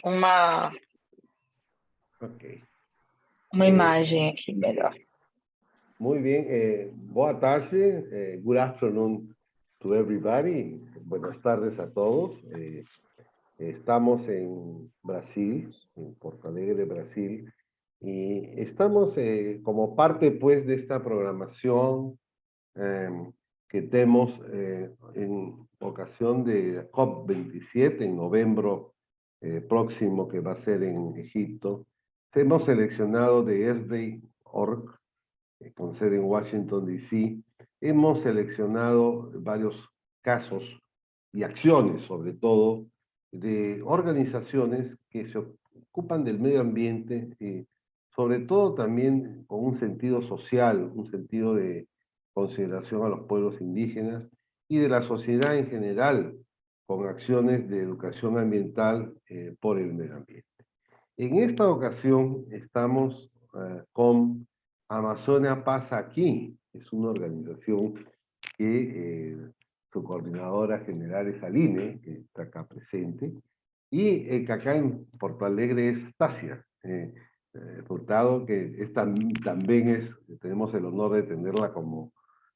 uma Ok. imagem aqui melhor. Muy bien. Boa tarde. Good afternoon to everybody. Buenas tardes a todos. Estamos en Brasil, en Porto Alegre, Brasil, y estamos como parte, pues, de esta programación que tenemos en ocasión de COP27 en noviembre próximo, que va a ser en Egipto. Hemos seleccionado de ESDI.org, con sede en Washington, D.C. Hemos seleccionado varios casos y acciones, sobre todo, de organizaciones que se ocupan del medio ambiente, sobre todo también con un sentido social, un sentido de consideración a los pueblos indígenas y de la sociedad en general, con acciones de educación ambiental por el medio ambiente. En esta ocasión estamos con Amazonia Pasa Aquí. Es una organización que su coordinadora general es Aline, que está acá presente, y que acá en Porto Alegre es Tasia Furtado, que también tenemos el honor de tenerla como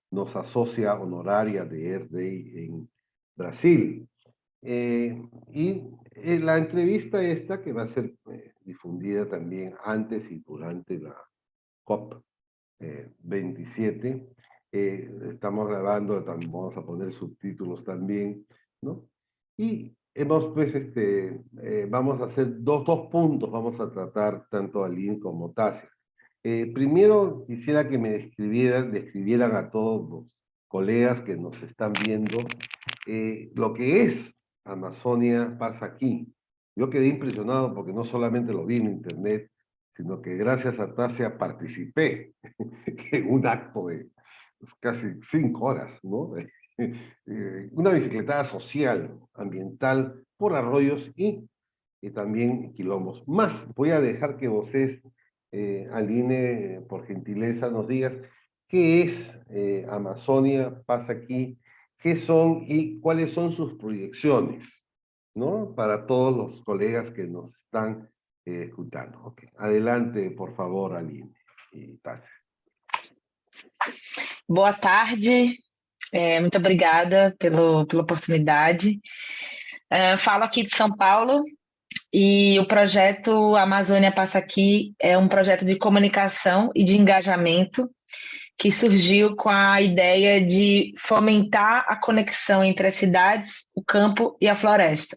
nos asocia honoraria de ERDEI en Brasil. La entrevista esta, que va a ser difundida también antes y durante la COP 27, estamos grabando, vamos a poner subtítulos también, ¿no? Y hemos, pues, vamos a hacer dos puntos, vamos a tratar tanto a Aline como Tasia. Primero, quisiera que me describieran a todos los colegas que nos están viendo lo que es Amazonia Pasa Aquí. Yo quedé impresionado porque no solamente lo vi en internet, sino que gracias a Tasia participé en un acto de casi 5 horas, ¿no? Una bicicletada social, ambiental, por arroyos y también quilombos. Más, voy a dejar que vosotros, Aline, por gentileza, nos digas qué es Amazonia Pasa Aquí, qué son y cuáles son sus proyecciones, ¿no? Para todos los colegas que nos están escuchando. Okay. Adelante, por favor, Aline e Tassi. Boa tarde, muito obrigada pela oportunidade. Falo aqui de São Paulo e o projeto Amazônia Passa Aqui é um projeto de comunicação e de engajamento que surgiu com a ideia de fomentar a conexão entre as cidades, o campo e a floresta.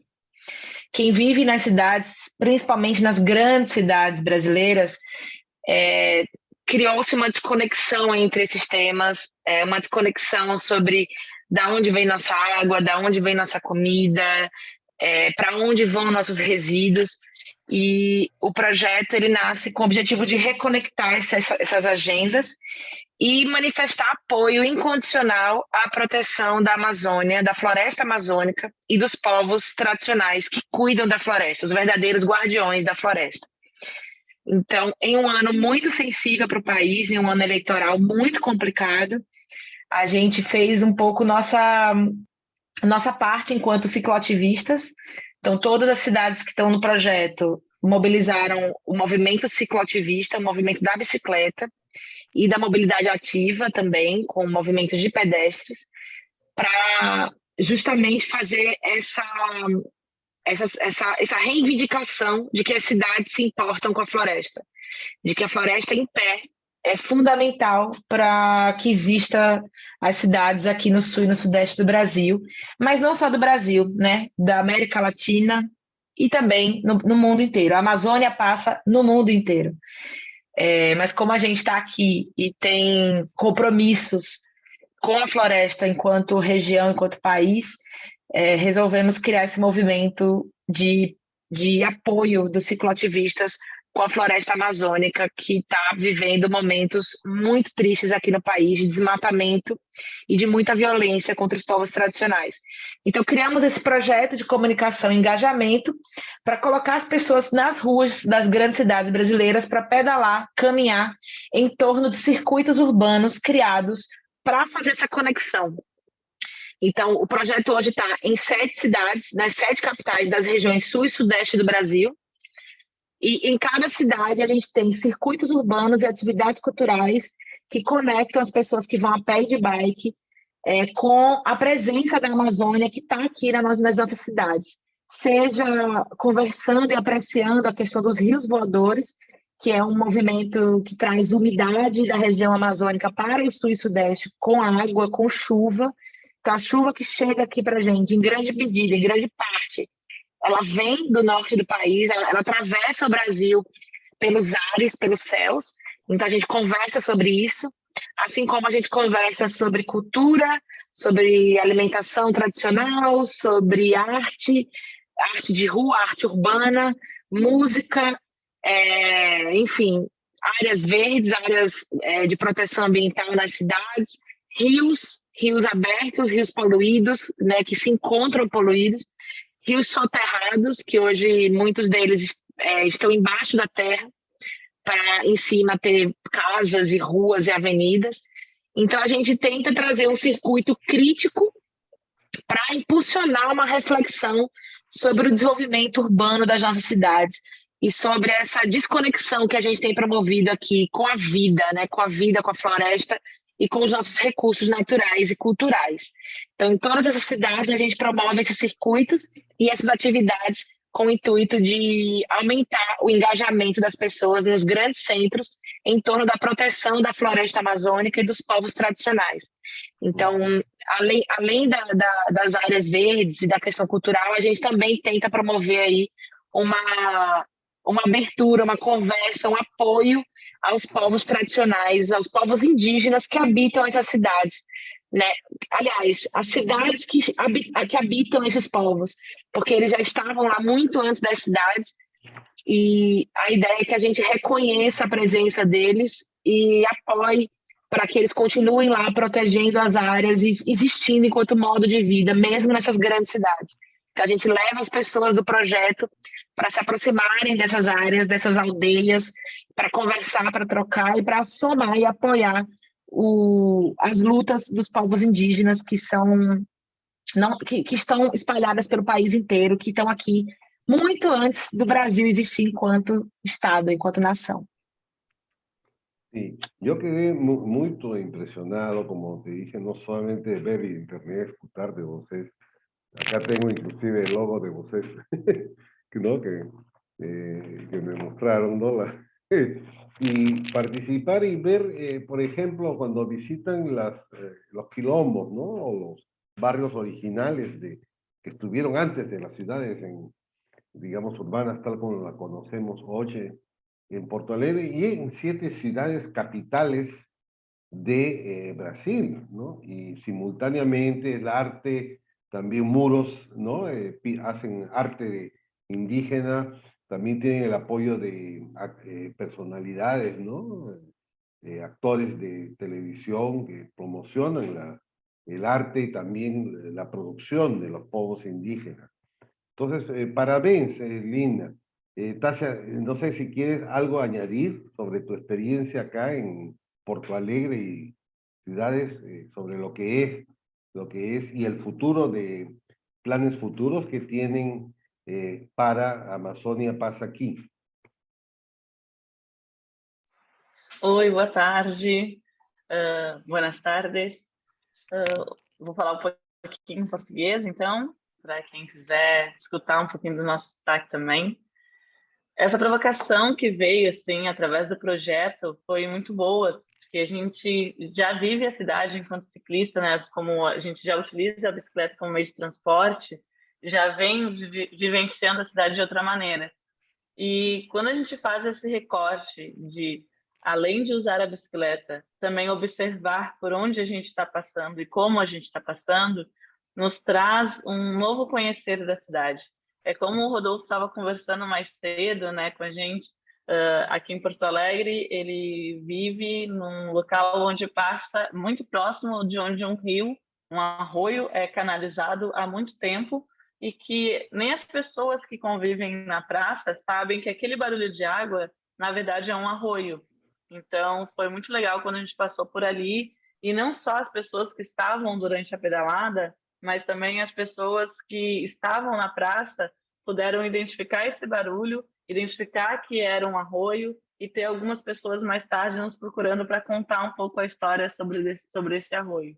Quem vive nas cidades, principalmente nas grandes cidades brasileiras, criou-se uma desconexão entre esses temas, uma desconexão sobre da onde vem nossa água, da onde vem nossa comida, para onde vão nossos resíduos. E o projeto ele nasce com o objetivo de reconectar essas agendas e manifestar apoio incondicional à proteção da Amazônia, da floresta amazônica e dos povos tradicionais que cuidam da floresta, os verdadeiros guardiões da floresta. Então, em um ano muito sensível para o país, em um ano eleitoral muito complicado, a gente fez um pouco nossa parte enquanto cicloativistas. Então, todas as cidades que estão no projeto mobilizaram o movimento cicloativista, o movimento da bicicleta e da mobilidade ativa também, com movimentos de pedestres, para justamente fazer essa reivindicação de que as cidades se importam com a floresta, de que a floresta em pé é fundamental para que exista as cidades aqui no sul e no sudeste do Brasil, mas não só do Brasil, né? Da América Latina e também no mundo inteiro. A Amazônia passa no mundo inteiro. Mas como a gente está aqui e tem compromissos com a floresta enquanto região, enquanto país, resolvemos criar esse movimento de apoio dos cicloativistas com a floresta amazônica, que está vivendo momentos muito tristes aqui no país, de desmatamento e de muita violência contra os povos tradicionais. Então, criamos esse projeto de comunicação e engajamento para colocar as pessoas nas ruas das grandes cidades brasileiras para pedalar, caminhar em torno de circuitos urbanos criados para fazer essa conexão. Então, o projeto hoje está em 7 cidades, nas 7 capitais das regiões sul e sudeste do Brasil, E em cada cidade a gente tem circuitos urbanos e atividades culturais que conectam as pessoas que vão a pé e de bike com a presença da Amazônia que está aqui nas nossas cidades. Seja conversando e apreciando a questão dos rios voadores, que é um movimento que traz umidade da região amazônica para o sul e sudeste com água, com chuva. Então, a chuva que chega aqui para a gente, em grande medida, em grande parte, ela vem do norte do país, ela atravessa o Brasil pelos ares, pelos céus. Então a gente conversa sobre isso, assim como a gente conversa sobre cultura, sobre alimentação tradicional, sobre arte, arte de rua, arte urbana, música, enfim, áreas verdes, áreas de proteção ambiental nas cidades, rios abertos, rios poluídos, né, que se encontram poluídos, rios soterrados, que hoje muitos deles estão embaixo da terra, para em cima ter casas e ruas e avenidas. Então, a gente tenta trazer um circuito crítico para impulsionar uma reflexão sobre o desenvolvimento urbano das nossas cidades e sobre essa desconexão que a gente tem promovido aqui com a vida, né? Com a vida, com a floresta e com os nossos recursos naturais e culturais. Então, em todas essas cidades, a gente promove esses circuitos e essas atividades com o intuito de aumentar o engajamento das pessoas nos grandes centros em torno da proteção da floresta amazônica e dos povos tradicionais. Então, além das áreas verdes e da questão cultural, a gente também tenta promover aí uma abertura, uma conversa, um apoio aos povos tradicionais, aos povos indígenas que habitam essas cidades, né? Aliás, as cidades que habitam esses povos, porque eles já estavam lá muito antes das cidades, e a ideia é que a gente reconheça a presença deles e apoie para que eles continuem lá protegendo as áreas e existindo enquanto modo de vida, mesmo nessas grandes cidades. Que a gente leva as pessoas do projeto para se aproximarem dessas áreas, dessas aldeias, para conversar, para trocar e para somar e apoiar as lutas dos povos indígenas que são que estão espalhadas pelo país inteiro, que estão aqui muito antes do Brasil existir enquanto Estado, enquanto nação. Sí, yo quedé muy impresionado, como te dije, no solamente de ver internet, escuchar de voces. Acá tengo inclusive el logo de voces, ¿no? Que me mostraron, ¿no? Y participar y ver, por ejemplo, cuando visitan los quilombos, ¿no? O los barrios originales que estuvieron antes de las ciudades, digamos, urbanas, tal como la conocemos hoy, en Porto Alegre y en 7 ciudades capitales de Brasil, ¿no? Y simultáneamente el arte, también muros, ¿no? Hacen arte indígena, también tienen el apoyo de personalidades, ¿no? Actores de televisión que promocionan el arte y también la producción de los pueblos indígenas. Entonces, parabéns, Lina. Tasha, no sé si quieres algo añadir sobre tu experiencia acá en Porto Alegre y ciudades, sobre lo que es y el futuro de planes futuros que tienen para Amazônia Passa Aqui. Oi, boa tarde. Buenas tardes. Vou falar um pouquinho em português, então, para quem quiser escutar um pouquinho do nosso sotaque também. Essa provocação que veio, assim, através do projeto foi muito boa, porque a gente já vive a cidade enquanto ciclista, né? Como a gente já utiliza a bicicleta como meio de transporte, já vem vivenciando a cidade de outra maneira. E quando a gente faz esse recorte de, além de usar a bicicleta, também observar por onde a gente está passando e como a gente está passando, nos traz um novo conhecer da cidade. É como o Rodolfo estava conversando mais cedo, né, com a gente, aqui em Porto Alegre, ele vive num local onde passa muito próximo de onde um rio, um arroio é canalizado há muito tempo, e que nem as pessoas que convivem na praça sabem que aquele barulho de água, na verdade, é um arroio. Então, foi muito legal quando a gente passou por ali, e não só as pessoas que estavam durante a pedalada, mas também as pessoas que estavam na praça puderam identificar esse barulho, identificar que era um arroio e ter algumas pessoas mais tarde nos procurando para contar um pouco a história sobre esse arroio.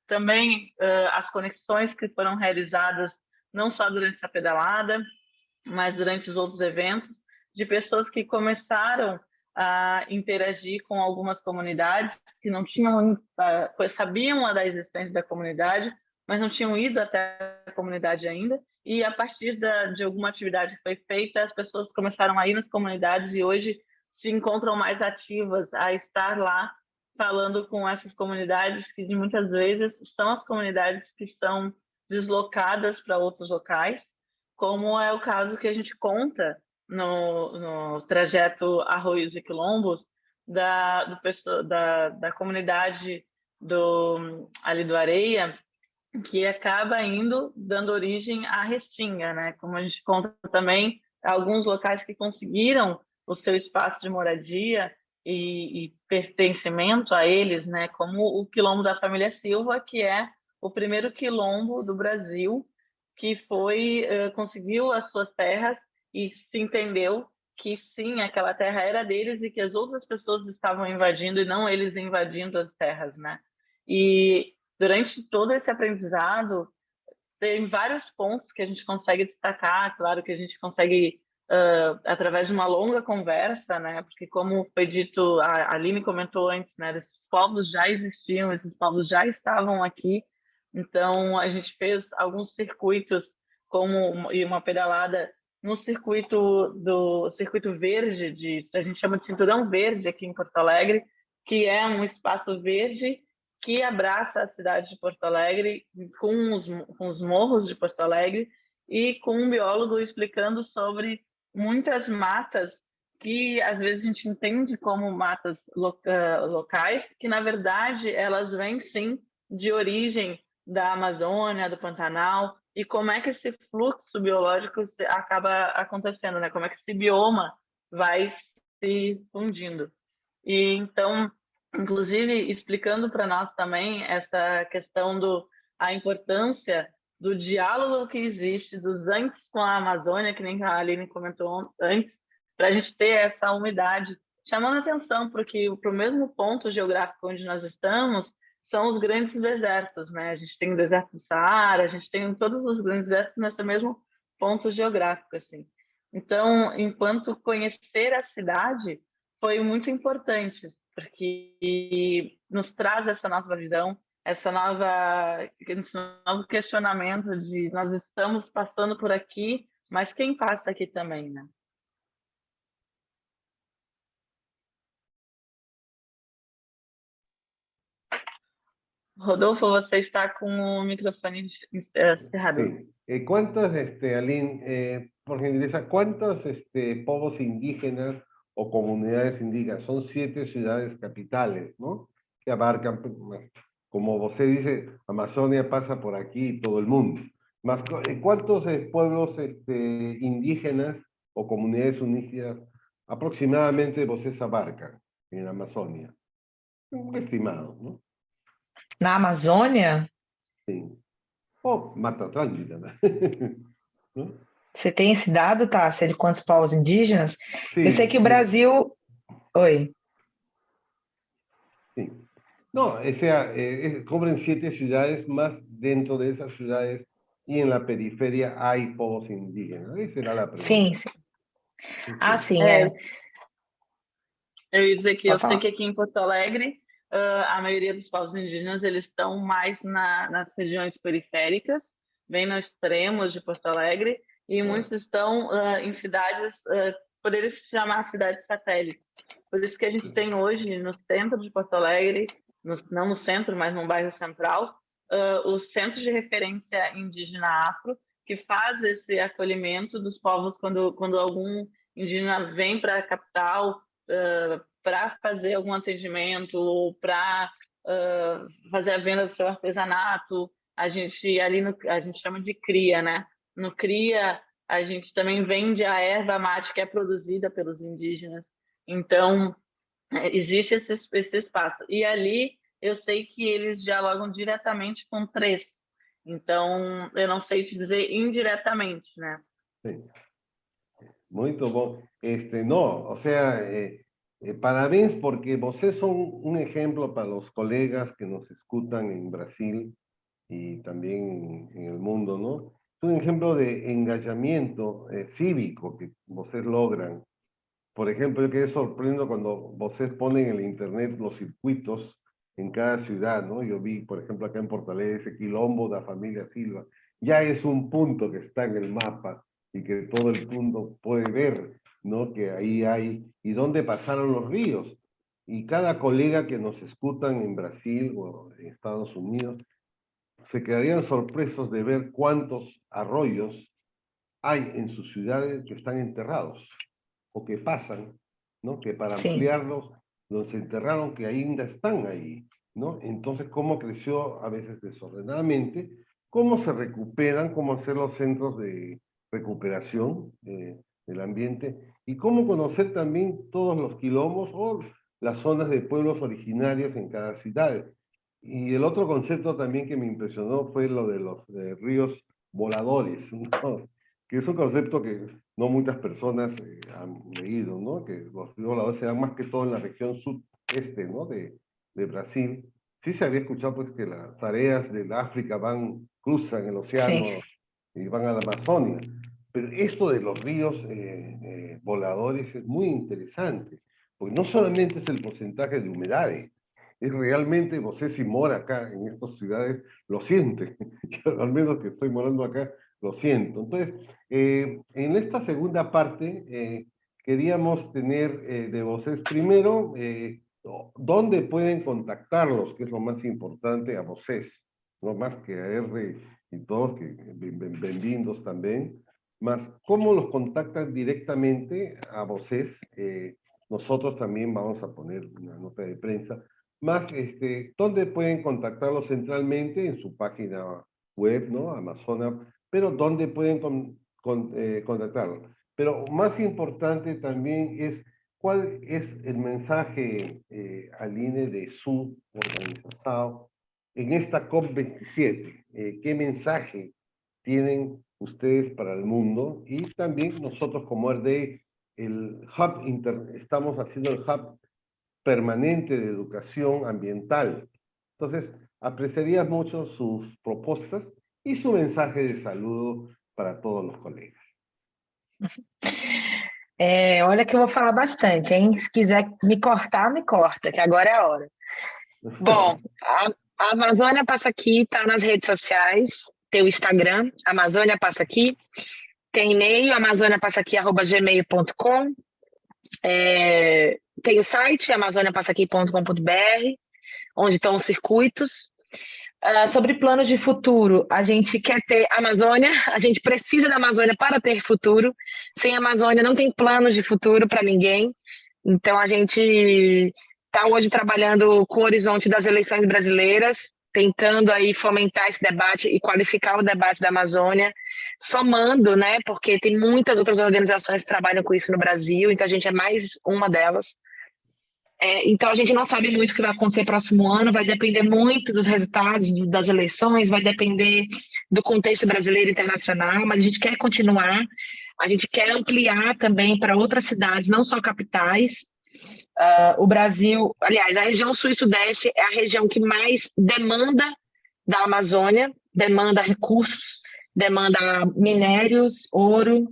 Também as conexões que foram realizadas não só durante essa pedalada, mas durante os outros eventos, de pessoas que começaram a interagir com algumas comunidades que não tinham, sabiam da existência da comunidade, mas não tinham ido até a comunidade ainda, e a partir de alguma atividade que foi feita, as pessoas começaram a ir nas comunidades e hoje se encontram mais ativas a estar lá falando com essas comunidades que muitas vezes são as comunidades que estão deslocadas para outros locais, como é o caso que a gente conta no trajeto Arroios e Quilombos da comunidade ali do Areia, que acaba dando origem à Restinga, né? Como a gente conta também, alguns locais que conseguiram o seu espaço de moradia e pertencimento a eles, né? Como o Quilombo da família Silva, que é o primeiro quilombo do Brasil que conseguiu as suas terras e se entendeu que sim, aquela terra era deles e que as outras pessoas estavam invadindo e não eles invadindo as terras, né? E durante todo esse aprendizado, tem vários pontos que a gente consegue destacar, claro que a gente consegue através de uma longa conversa, né? Porque como foi dito, a Aline comentou antes, né? Esses povos já existiam, esses povos já estavam aqui, então a gente fez alguns circuitos e uma pedalada no circuito verde, a gente chama de Cinturão Verde aqui em Porto Alegre, que é um espaço verde que abraça a cidade de Porto Alegre com os morros de Porto Alegre e com um biólogo explicando sobre muitas matas que às vezes a gente entende como matas locais, que na verdade elas vêm sim de origem da Amazônia, do Pantanal, e como é que esse fluxo biológico acaba acontecendo, né? Como é que esse bioma vai se fundindo. E então, inclusive, explicando para nós também essa questão a importância do diálogo que existe dos antes com a Amazônia, que nem a Aline comentou antes, para a gente ter essa umidade, chamando atenção para o mesmo ponto geográfico onde nós estamos, são os grandes desertos, né? A gente tem o deserto do Saara, a gente tem todos os grandes desertos nesse mesmo ponto geográfico, assim. Então, enquanto conhecer a cidade foi muito importante, porque nos traz essa nova visão, esse novo questionamento de nós estamos passando por aqui, mas quem passa aqui também, né? Rodolfo, você está com o microfone cerrado. Sí. ¿Cuántos, Aline, por gentileza, cuántos povos indígenas o comunidades indígenas? Son 7 ciudades capitales, ¿no? Que abarcan, como usted dice, Amazonia pasa por aquí todo el mundo. Más, ¿cuántos pueblos indígenas o comunidades indígenas aproximadamente ustedes abarcan en la Amazonia? Un estimado, ¿no? Na Amazônia? Sim. Ou Mata Atlântica, né? Você tem esse dado, Tássia, de quantos povos indígenas? Sim, Eu sei que o Brasil... Oi. Sim. No, o sea, cubren 7 ciudades, más dentro de esas ciudades y en la periferia hay povos indígenas. Esa era la pregunta. Sim, sim. Ah, sim, Eu ia dizer que eu sei que aqui em Porto Alegre, a maioria dos povos indígenas eles estão mais nas regiões periféricas, bem nos extremos de Porto Alegre, e muitos estão em cidades, poderia se chamar cidades satélites. Por isso que a gente tem hoje no centro de Porto Alegre, não no centro, mas no bairro central, o Centro de Referência Indígena Afro, que faz esse acolhimento dos povos quando algum indígena vem para a capital para fazer algum atendimento ou para fazer a venda do seu artesanato. A gente chama de cria, né? No cria a gente também vende a erva mate que é produzida pelos indígenas. Então existe esse espaço. E ali eu sei que eles dialogam diretamente com 3. Então eu não sei te dizer indiretamente, né? Sí. Muito bom. No, o sea, parabéns porque vocês son un ejemplo para los colegas que nos escuchan en Brasil y también en el mundo, ¿no? Es un ejemplo de engajamiento cívico que vocês logran. Por ejemplo, yo quedé sorprendido cuando vocês ponen en el internet los circuitos en cada ciudad, ¿no? Yo vi, por ejemplo, acá en Fortaleza, Quilombo da Familia Silva. Ya es un punto que está en el mapa y que todo el mundo puede ver, ¿no? Que ahí hay, y dónde pasaron los ríos. Y cada colega que nos escuchan en Brasil o en Estados Unidos, se quedarían sorpresos de ver cuántos arroyos hay en sus ciudades que están enterrados o que pasan, ¿no? Que para Sim, ampliarlos los enterraron, que ainda están ahí, ¿no? Entonces, cómo creció a veces desordenadamente, cómo se recuperan, cómo hacer los centros de recuperación del ambiente y cómo conocer también todos los quilombos o las zonas de pueblos originarios en cada ciudad. Y el otro concepto también que me impresionó fue lo de los ríos voladores, ¿no? Que es un concepto que no muchas personas han leído, ¿no? Que los ríos voladores se dan más que todo en la región sudeste, ¿no? De Brasil. Sí se había escuchado pues que las tareas del África cruzan el océano sim. y van a la Amazonia. Pero esto de los ríos voladores es muy interesante, porque no solamente es el porcentaje de humedades, es realmente, você si mora acá en estas ciudades, lo siente. Yo, al menos que estoy morando acá, lo siento. Entonces, en esta segunda parte, queríamos tener de vocês primero, dónde pueden contactarlos, que es lo más importante a vocês, no más que a R y todos, que bienvenidos también, más cómo los contactan directamente a vocês. Nosotros también vamos a poner una nota de prensa, más dónde pueden contactarlos centralmente en su página web, ¿no? Amazona, pero dónde pueden contactarlo. Pero más importante también es cuál es el mensaje, Aline, de su organización en esta COP27. ¿Qué mensaje tienen ustedes para el mundo? Y también nosotros como RD, estamos haciendo el hub permanente de educación ambiental. Entonces, apreciaría mucho sus propuestas y su mensaje de saludo para todos los colegas. Olha que eu vou falar bastante, hein? Se quiser me cortar, me corta, que agora é a hora. Bom, a Amazônia Passa Aqui está nas redes sociais, tem o Instagram, Amazônia Passa Aqui, tem e-mail, amazoniapassaqui@gmail.com, tem o site, amazoniapassaqui.com.br, onde estão os circuitos. Sobre planos de futuro, a gente quer ter Amazônia, a gente precisa da Amazônia para ter futuro. Sem Amazônia não tem planos de futuro para ninguém. Então a gente está hoje trabalhando com o horizonte das eleições brasileiras, tentando aí fomentar esse debate e qualificar o debate da Amazônia, somando, né? Porque tem muitas outras organizações que trabalham com isso no Brasil, então a gente é mais uma delas. Então, a gente não sabe muito o que vai acontecer próximo ano, vai depender muito dos resultados das eleições, vai depender do contexto brasileiro e internacional, mas a gente quer continuar, a gente quer ampliar também para outras cidades, não só capitais. O Brasil, aliás, a região sul e sudeste é a região que mais demanda da Amazônia, demanda recursos, demanda minérios, ouro,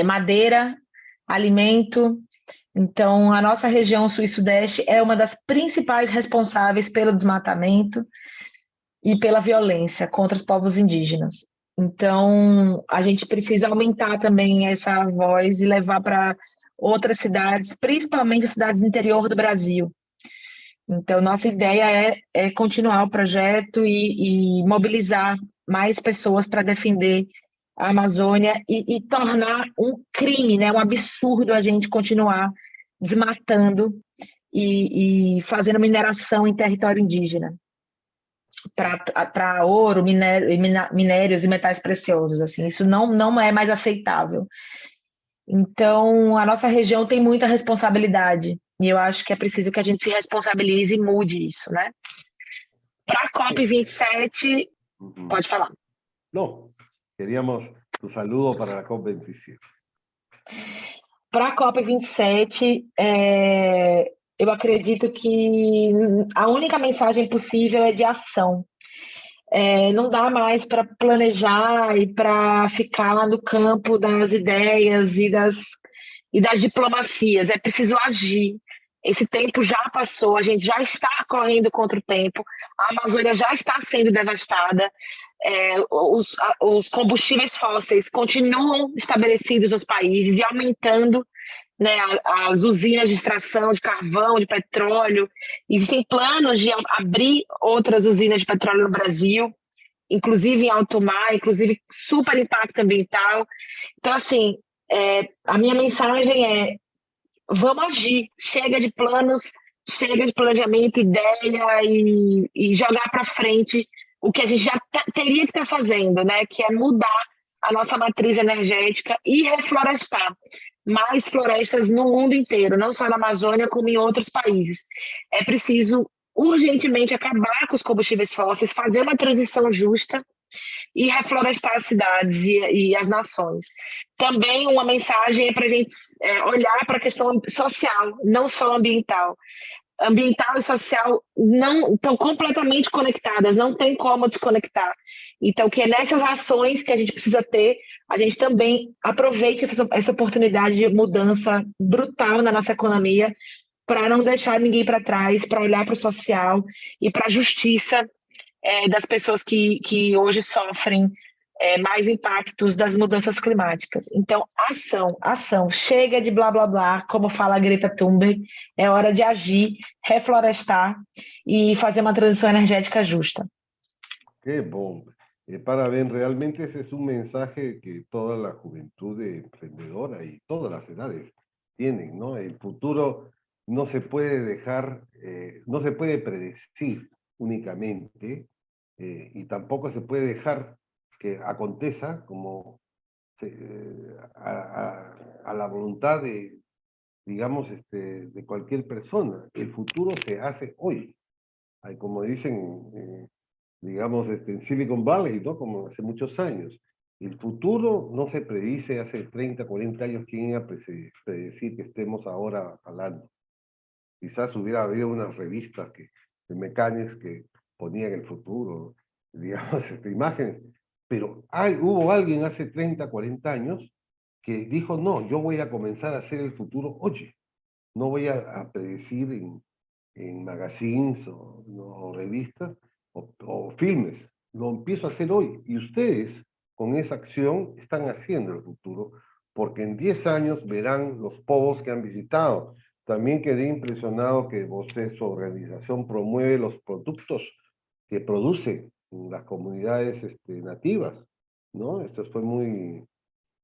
madeira, alimento. Então, a nossa região sul e sudeste é uma das principais responsáveis pelo desmatamento e pela violência contra os povos indígenas. Então, a gente precisa aumentar também essa voz e levar para outras cidades, principalmente as cidades do interior do Brasil. Então, nossa ideia é continuar o projeto e mobilizar mais pessoas para defender a Amazônia e tornar um crime, né, um absurdo a gente continuar desmatando e fazendo mineração em território indígena para ouro, minérios e metais preciosos. Assim, isso não é mais aceitável. Então, a nossa região tem muita responsabilidade e eu acho que é preciso que a gente se responsabilize e mude isso, né? Para a COP27, pode falar. No, queríamos tu saludo para la COP27. Para a COP27, eu acredito que a única mensagem possível é de ação. Não dá mais para planejar e para ficar no campo das ideias e das diplomacias. É preciso agir. Esse tempo já passou, a gente já está correndo contra o tempo, a Amazônia já está sendo devastada, os combustíveis fósseis continuam estabelecidos nos países e aumentando, né, as usinas de extração de carvão, de petróleo. Existem planos de abrir outras usinas de petróleo no Brasil, inclusive em alto mar, inclusive super impacto ambiental. Então, assim, a minha mensagem é: vamos agir, chega de planos, chega de planejamento, ideia e jogar para frente o que a gente já teria que estar fazendo, né? Que é mudar a nossa matriz energética e reflorestar mais florestas no mundo inteiro, não só na Amazônia, como em outros países. É preciso urgentemente acabar com os combustíveis fósseis, fazer uma transição justa e reflorestar as cidades e as nações. Também uma mensagem é para a gente olhar para a questão social, não só ambiental. Ambiental e social não estão completamente conectadas, não tem como desconectar. Então, que é nessas ações que a gente precisa ter, a gente também aproveite essa oportunidade de mudança brutal na nossa economia, para não deixar ninguém para trás, para olhar para o social e para a justiça das pessoas que hoje sofrem mais impactos das mudanças climáticas. Então, ação. Chega de blá, blá, blá, como fala a Greta Thunberg, é hora de agir, reflorestar e fazer uma transição energética justa. Qué bom. Parabéns, realmente ese es un mensaje que toda la juventud emprendedora y todas las edades tienen, ¿no? El futuro no se puede dejar, no se puede predecir únicamente, y tampoco se puede dejar que acontezca como a la voluntad de, digamos, de cualquier persona. El futuro se hace hoy. Hay, como dicen, digamos, en Silicon Valley, ¿no? Como hace muchos años. El futuro no se predice hace 30, 40 años. ¿Quién iba a predecir que estemos ahora hablando? Quizás hubiera habido unas revistas de mecánicos que ponían el futuro, digamos, imágenes, pero hubo alguien hace 30, 40 años que dijo, no, yo voy a comenzar a hacer el futuro hoy. No voy a predecir en magazines o revistas o filmes. Lo empiezo a hacer hoy. Y ustedes, con esa acción, están haciendo el futuro, porque en 10 años verán los povos que han visitado. También quedé impresionado que su organización promueve los productos que producen las comunidades nativas, ¿no? Esto fue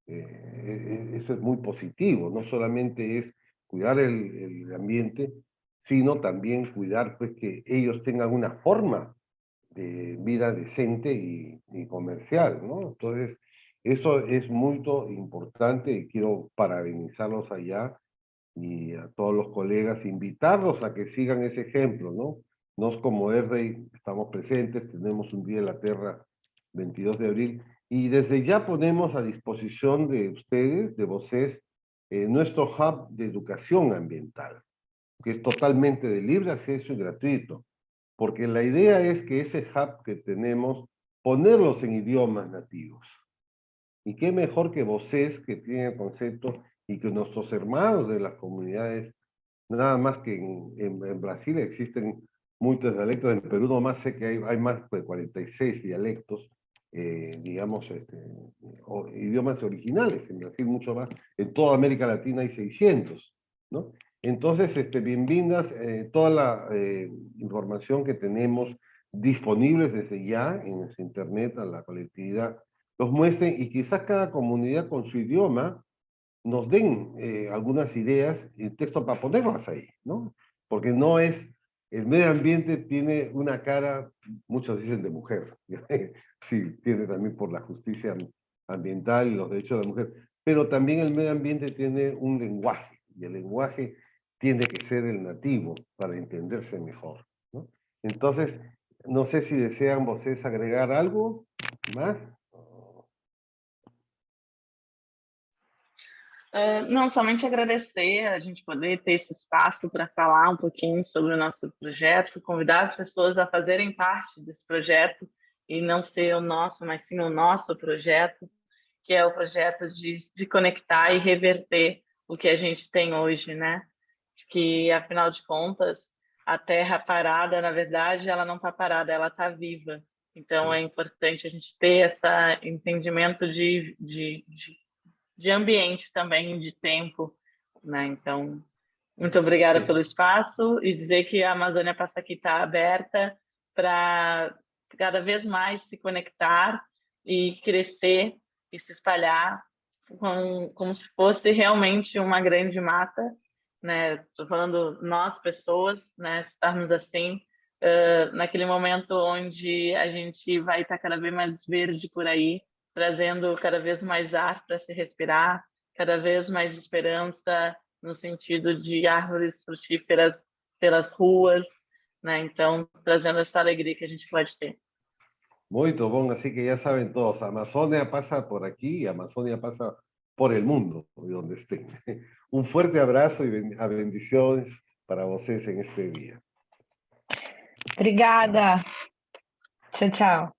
eso es muy positivo. No solamente es cuidar el ambiente, sino también cuidar, pues, que ellos tengan una forma de vida decente y comercial, ¿no? Entonces, eso es muy importante y quiero parabenizarlos allá y a todos los colegas, invitarlos a que sigan ese ejemplo, ¿no? Nos como ERDEI estamos presentes, tenemos un Día de la Tierra 22 de abril, y desde ya ponemos a disposición de ustedes, de vocês, nuestro hub de educación ambiental, que es totalmente de libre acceso y gratuito, porque la idea es que ese hub que tenemos, ponerlos en idiomas nativos. Y qué mejor que vocês, que tienen el concepto, y que nuestros hermanos de las comunidades, nada más que en Brasil existen muchos dialectos, en Perú nomás sé que hay más de 46 dialectos, digamos, idiomas originales, en Brasil mucho más, en toda América Latina hay 600, ¿no? Entonces, bienvenidas toda la información que tenemos disponibles desde ya en nuestro internet a la colectividad, los muestren, y quizás cada comunidad con su idioma nos den algunas ideas y texto para ponerlas ahí, ¿no? Porque no es, el medio ambiente tiene una cara, muchos dicen de mujer, sí, tiene también por la justicia ambiental y los derechos de la mujer, pero también el medio ambiente tiene un lenguaje, y el lenguaje tiene que ser el nativo para entenderse mejor, ¿no? Entonces, no sé si desean ustedes agregar algo más. Não, somente agradecer a gente poder ter esse espaço para falar um pouquinho sobre o nosso projeto, convidar as pessoas a fazerem parte desse projeto e não ser o nosso, mas sim o nosso projeto, que é o projeto de conectar e reverter o que a gente tem hoje, né? Que, afinal de contas, a Terra parada, na verdade, ela não está parada, ela está viva. Então, é importante a gente ter esse entendimento de ambiente também, de tempo, né? Então, muito obrigada pelo espaço e dizer que a Amazônia Passa Aqui está aberta para cada vez mais se conectar e crescer e se espalhar como se fosse realmente uma grande mata, né? Estou falando nós, pessoas, né? Estarmos assim, naquele momento onde a gente vai estar cada vez mais verde por aí, trazendo cada vez mais ar para se respirar, cada vez mais esperança no sentido de árvores frutíferas pelas ruas, né? Então, trazendo essa alegria que a gente pode ter. Muito bom, así que ya saben todos, Amazonia pasa por aquí y Amazonia pasa por el mundo, de donde estén. Un fuerte abrazo y bendiciones para vocês en este día. Obrigada. Tchau, tchau.